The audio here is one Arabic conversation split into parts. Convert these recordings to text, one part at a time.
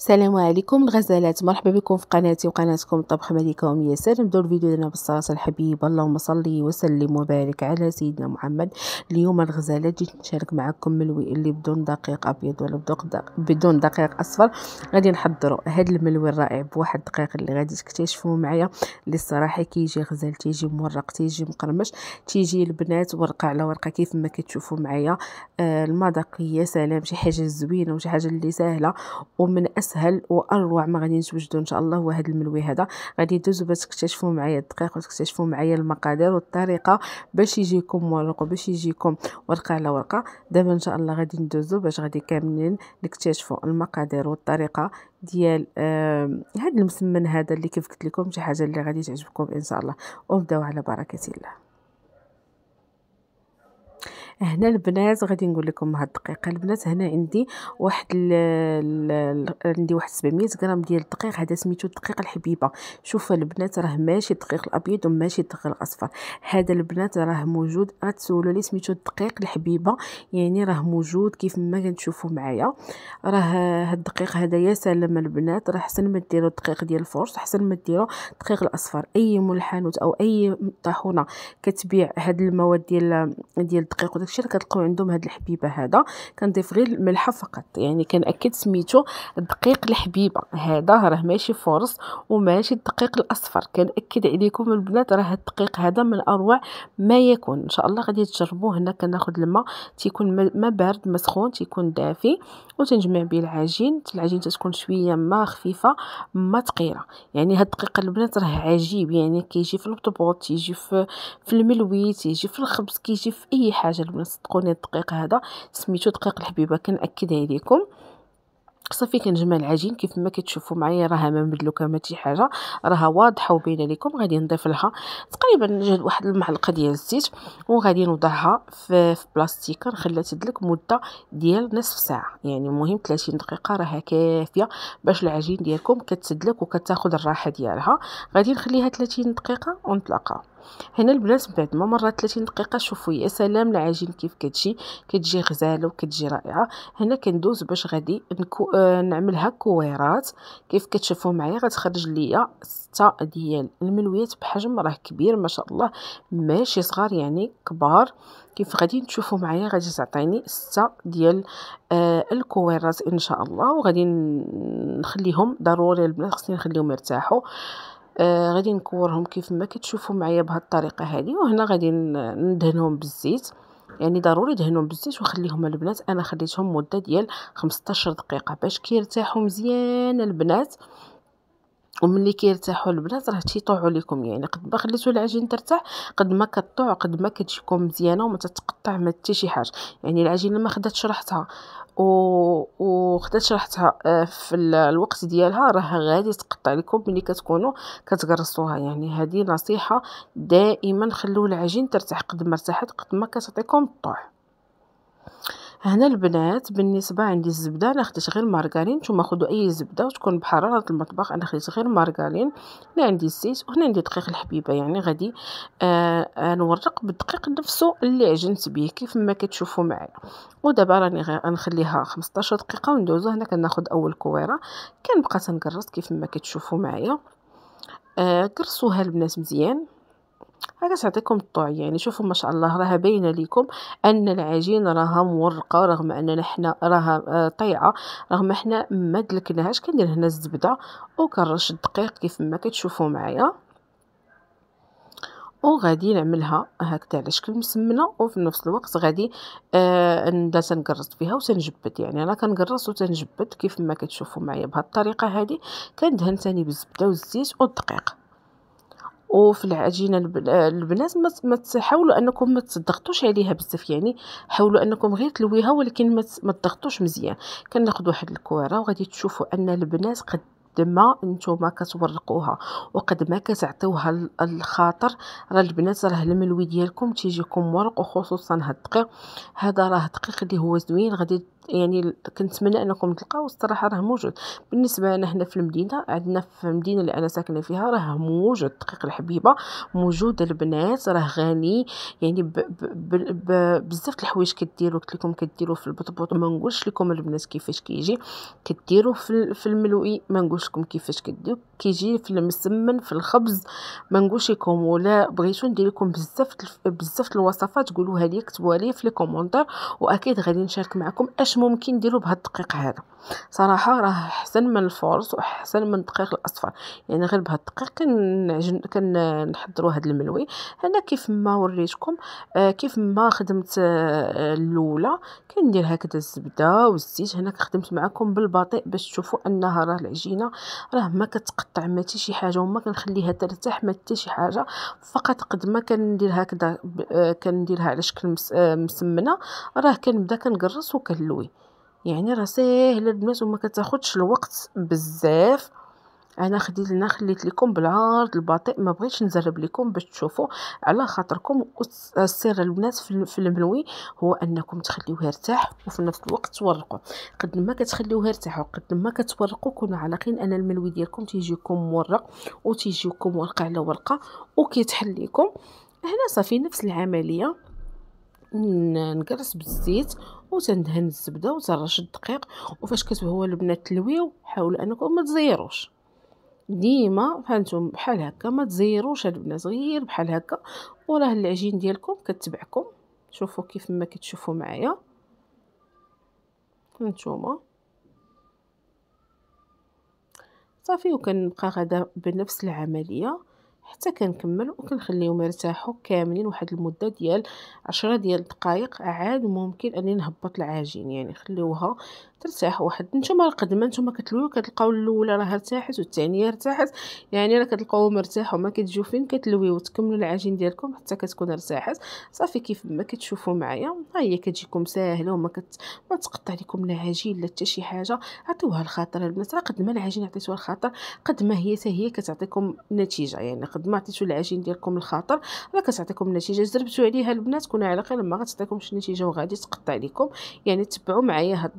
السلام عليكم الغزالات، مرحبا بكم في قناتي وقناتكم طبخ ملكة وميسر. نبداو الفيديو ديالنا بالصلاه الحبيبه، اللهم صل وسلم وبارك على سيدنا محمد. اليوم الغزالات جيت نشارك معكم ملوي اللي بدون دقيق ابيض ولا بدون دقيق اصفر. غادي نحضروا هذا الملوي الرائع بواحد الدقيق اللي غادي تكتشفوه معايا، اللي الصراحه كيجي غزال، تيجي مورق، تيجي مقرمش، تيجي البنات ورقه على ورقه كيف ما كتشوفوا معايا. المذاق يا سلام، شي حاجه زوينه وشي حاجه اللي سهله ومن اسهل واروع ما غادي نتوجدوا ان شاء الله هو هذا الملوي هذا. غادي تدوزوا باش تكتشفوا معايا الدقيق وتكتشفوا معايا المقادير والطريقه باش يجيكم مورق وباش يجيكم ورقه على ورقه. دابا ان شاء الله غادي ندوزوا باش غادي كاملين نكتشفوا المقادير والطريقه ديال هذا المسمن هذا اللي كيف قلت لكم شي حاجه اللي غادي تعجبكم ان شاء الله. ونبداو على بركه الله. هنا البنات غادي نقول لكم هاد الدقيقه البنات، هنا عندي واحد عندي واحد 700 غرام ديال الدقيق، هذا سميتو الدقيق الحبيبه. شوفوا البنات، راه ماشي الدقيق الابيض وماشي الدقيق الاصفر، هذا البنات راه موجود. غتسولوا لي سميتو الدقيق الحبيبه، يعني راه موجود كيف ما كنتشوفوا معايا. راه هاد الدقيق هذا يا سلام البنات، راه حسن ما ديروا الدقيق ديال الفرش، حسن ما ديروا الدقيق الاصفر. اي مول حانوت او اي طاحونه كتبيع هاد المواد ديال الدقيق وداكشي اللي كتلقاو عندهم هاد الحبيبه هذا، كنضيف غير الملحه فقط. يعني كنأكد سميتو الدقيق الحبيبه، هذا راه ماشي فرص وماشي الدقيق الاصفر. كنأكد عليكم البنات، راه الدقيق هذا من اروع ما يكون. ان شاء الله غادي تجربوه. هنا كناخذ الماء، تيكون ما بارد ما سخون، تيكون دافي، وتنجمع به العجين تتكون شويه ما خفيفه ما ثقيله. يعني هاد الدقيق البنات راه عجيب، يعني كيجي في البطبوط، تيجي في الملوي، تيجي في الخبز، كيجي في اي حاجه البنات. صدقوني الدقيق هذا سميتو دقيق الحبيبه. كنأكد عليكم صافي كنجمع العجين كيف ما كتشوفوا معايا، راه ما مدلوكه ما شي حاجه، راه واضحه وباينه لكم. غادي نضيف لها تقريبا واحد المعلقه ديال الزيت، وغادي نوضعها في بلاستيكه نخليها تدلك مده ديال نصف ساعه. يعني المهم 30 دقيقه راه كافيه باش العجين ديالكم كتدلك وكتاخذ الراحه ديالها. غادي نخليها 30 دقيقه ونطلقها. هنا البنات بعد ما مرات 30 دقيقه، شوفوا يا سلام العجين كيف كتجي غزاله وكتجي رائعه. هنا كندوز باش غادي نعملها كويرات. كيف كتشوفوا معايا غتخرج ليا 6 ديال الملويات بحجم راه كبير ما شاء الله، ماشي صغار يعني كبار. كيف غادي تشوفوا معايا غادي تعطيني 6 ديال الكويرات ان شاء الله. وغادي نخليهم ضروري البنات، خصني نخليهم يرتاحوا. غادي نكورهم كيف ما كتشوفوا معايا بهذه الطريقه هذه. وهنا غادي ندهنهم بالزيت، يعني ضروري دهنهم بالزيت وخليهم البنات. انا خليتهم مده ديال 15 دقيقه باش كيرتاحوا مزيان البنات. وملي كيرتاحوا البنات راه تيطوعوا لكم، يعني قد ما خليتوا العجين ترتاح قد ما كطوع، قد ما كتجيكم مزيانه وما تتقطع ما حتى شي حاجه. يعني العجينه ما خداتش راحتها وخدات راحتها في الوقت ديالها، راه غادي تقطع لكم ملي كتكونوا كتقرصوها. يعني هذه نصيحه دائما، خلوا العجين ترتاح، قد ما ارتاحت قد ما كتعطيكم الطوع. هنا البنات بالنسبه عندي الزبده، انا خديت غير مارغرين، نتوما خذوا اي زبده وتكون بحراره المطبخ. انا خديت غير مارغرين. هنا عندي الزيت وهنا عندي دقيق الحبيبه. يعني غادي نورق بالدقيق نفسه اللي عجنت به كيف ما كتشوفوا معايا. ودابا راني غنخليها 15 دقيقه وندوزو. هنا كناخذ اول كويره، كنبقى تنقرص كيف ما كتشوفوا معايا. قرصوها البنات مزيان، هذا تعطيكم الطوع. يعني شوفوا ما شاء الله راه باينه لكم ان العجين راها مورقه، رغم اننا حنا راها طيعه، رغم حنا ما دلكناهاش. كندير هنا الزبده وكنرش الدقيق كيف ما كتشوفوا معايا. وغادي نعملها هكذا على شكل مسمنه، وفي نفس الوقت غادي نبدا تنقرص فيها وتنجبد. يعني انا كنقرص وتنجبد كيف ما كتشوفوا معايا بهذه الطريقه هذه. كندهن ثاني بالزبده والزيت والدقيق. وفي العجينه البنات ما تحاولوا انكم ما تضغطوش عليها بزاف، يعني حاولوا انكم غير تلويها ولكن ما تضغطوش مزيان. كناخذ واحد الكويره وغادي تشوفوا ان البنات قد ما نتوما كتورقوها وقد ما كتعطيوها الخاطر، راه البنات راه الملوي ديالكم تيجيكم مورق. وخصوصا هاد الدقيق هذا راه دقيق اللي هو زوين. غادي يعني كنتمنى انكم تلقاو. الصراحه راه موجود. بالنسبه لنا هنا في المدينه، عندنا في المدينه اللي انا ساكنه فيها راه موجود دقيق الحبيبه، موجود البنات، راه غني يعني بزاف د الحوايج كديروا. قلت لكم كديروا في البطبوط، ما نقولش لكم البنات كيفاش كيجي. كديروا في الملوي، ما نقولش لكم كيفاش كديروا. كيجي في المسمن، في الخبز، ما نقولش لكم. ولا بغيتو ندير لكم بزاف الوصفات قولوها لي، كتبوها لي في لي كومونتير، واكيد غادي نشارك معكم اش ممكن نديروا بهذا الدقيق هذا. صراحه راه احسن من الفورص واحسن من الدقيق الاصفر. يعني غير بهذا الدقيق كنحضروا هذا الملوي. انا كيف ما وريتكم، كيف ما خدمت الاولى، كندير هكذا الزبده والزيت. هنا خدمت معكم بالبطيء باش تشوفوا انها راه العجينه راه ما كتقطع ما حتى شي حاجه، وما كنخليها ترتاح ما حتى شي حاجه. فقط قد ما كندير هكذا كنديرها على شكل مسمنه، راه كنبدا كنقرص وكنلوي. يعني راه ساهله البنات وما كتاخذش الوقت بزاف. انا خليت لكم بالعرض البطيء، ما بغيتش نزرب لكم باش تشوفوا على خاطركم. السر البنات في الملوي هو انكم تخليوه يرتاح وفي نفس الوقت تورقوا. قد ما كتخليوه يرتاح وقد ما كتورقوا، كونوا على يقين ان الملوي ديالكم تيجيكم مورق وتيجيكم ورقه على ورقه وكيتحل لكم. هنا صافي نفس العمليه، نقرص بالزيت وتندهن الزبده وترش الدقيق. وفاش كتبغيو البنات تلويو، حاولوا انكم ما تزيروش ديما، فهمتم؟ بحال هكا ما تزيروش البنات، غير بحال هكا وراه العجين ديالكم كتبعكم. شوفوا كيف ما كتشوفوا معايا هانتوما صافي. وكنبقى غدا بنفس العمليه حتى كنكمل، وكنخليهم يرتاحوا كاملين واحد المده ديال 10 ديال الدقائق. عاد ممكن اني نهبط العجين، يعني خليوها ترتاح واحد. نتوما قد ما نتوما كتلويو كتلقاو الاولى راه ارتاحت والثانيه ارتاحت، يعني راه كتلقاو مرتاح وما كتجيو فين كتلويو وتكملوا العجين ديالكم حتى كتكون ارتاحت. صافي كيف ما كتشوفوا معايا، ها هي كتجيكم ساهله وما ما تقطع لكم لا عجين لا حتى شي حاجه. عطيوها الخاطر البنات، راه قد ما العجين عطيتوها الخاطر قد ما هي حتى هي كتعطيكم نتيجه. يعني قد ما عطيتو العجين ديالكم الخاطر راه كتعطيكم نتيجه. جربتوا عليها البنات كونوا على خير، ما غتعطيكمش نتيجه وغادي تقطع لكم. يعني تبعوا معايا هاد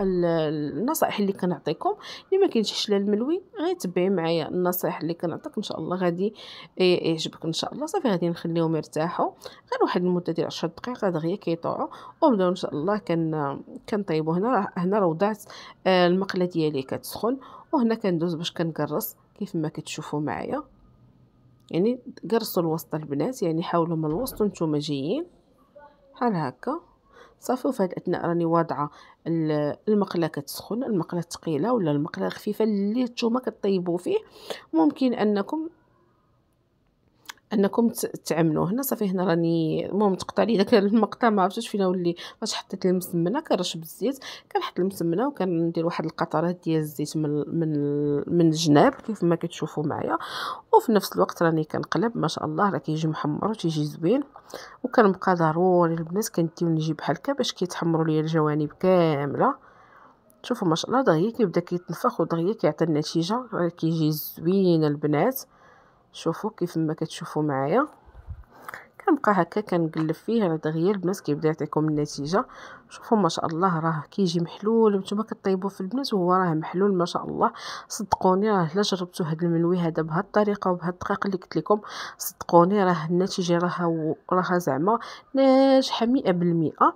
النصائح اللي كنعطيكم. اللي ما كينجحش لا الملوي غير تبعي معايا النصائح اللي كنعطيك، ان شاء الله غادي يعجبك ان شاء الله. صافي غادي نخليهم يرتاحوا غير واحد المده ديال 10 دقائق دغيا كيطوعوا، ونبداو ان شاء الله كنطيبوا. هنا راه وضعت المقله ديالي كتسخن، وهنا كندوز باش كنقرص كيف ما كتشوفوا معايا. يعني قرصوا الوسط البنات، يعني حاولوا من الوسط وانتم جايين بحال هكا. صافي. وفي هاد الاثناء راني واضعه المقله كتسخن، المقله الثقيله ولا المقله الخفيفه اللي نتوما كطيبوا فيه. ممكن انكم تعملوا. هنا صافي، هنا راني المهم تقطع لي داك المقطع، ما عرفتش فين ولي. فاش حطيت المسمنه كنرش بالزيت، كنحط المسمنه وكندير واحد القطرات ديال الزيت من الجناب كيف ما كتشوفوا معايا. وفي نفس الوقت راني كنقلب. ما شاء الله راه كيجي محمر وتيجي زوين. وكنبقى ضروري البنات كنديو نجيب بحال هكا باش كيتحمروا لي الجوانب كامله. شوفوا ما شاء الله دغيا كيبدا كيتنفخ ودغيا كيعطي النتيجه، راه كيجي زوين البنات. شوفوا كيف ما كتشوفوا معايا. كنبقى هكا كنقلب فيه على دغيا البنات كيبدا يعطيكم النتيجه. شوفوا ما شاء الله راه كيجي محلول. نتوما كطيبوا في البنات وهو راه محلول ما شاء الله. صدقوني راه الا جربتوا هذا الملوي هذا بهذه الطريقه وبهذه الدقيقه اللي قلت لكم، صدقوني راه النتيجه راه زعما ناجحه 100%.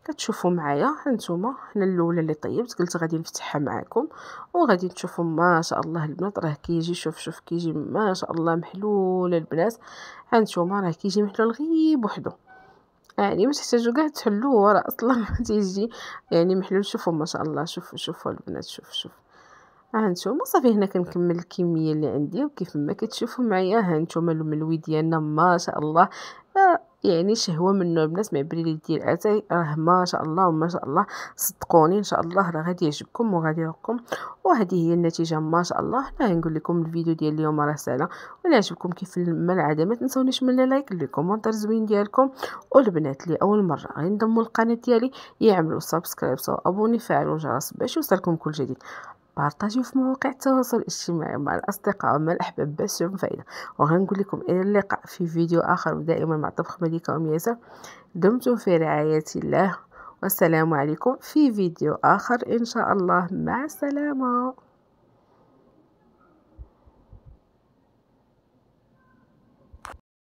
كتشوفوا معايا هانتوما. هنا الاولى اللي طيبت قلت غادي نفتحها معكم وغادي تشوفوا ما شاء الله البنات راه كيجي. شوف كيجي ما شاء الله محلول البنات. هانتوما راه كيجي محلول غير بوحدو، يعني ما تحتاجوا كاع تحلوه، راه اصلا تيجي يعني محلول. شوفوا ما شاء الله. شوفوا البنات. شوف هانتوما صافي. هنا كنكمل الكميه اللي عندي وكيف ما كتشوفوا معايا هانتوما الملوي ديالنا ما شاء الله. يعني شهوه منه البنات مع بريد ديال اتاي راه ما شاء الله وما شاء الله. صدقوني ان شاء الله راه غادي يعجبكم وغادي يرقكم. وهذه هي النتيجه ما شاء الله. هنا نقول لكم الفيديو ديال اليوم راه سهله. ولا عجبكم كيف ما العاده ما تنسونيش من لايك لي كومونتير زوين ديالكم. والبنات اللي اول مره غينضموا للقناه ديالي يعملوا سبسكرايب وابوني فعلوا الجرس باش يوصلكم كل جديد. بارطاجيو في مواقع التواصل الاجتماعي مع الأصدقاء ومع الأحباب باش تشوفوا فايدة. وغنقول لكم إلى اللقاء في فيديو آخر، ودائما مع طبخ مليكة أم ياسر. دمتم في رعاية الله والسلام عليكم في فيديو آخر إن شاء الله. مع السلامة.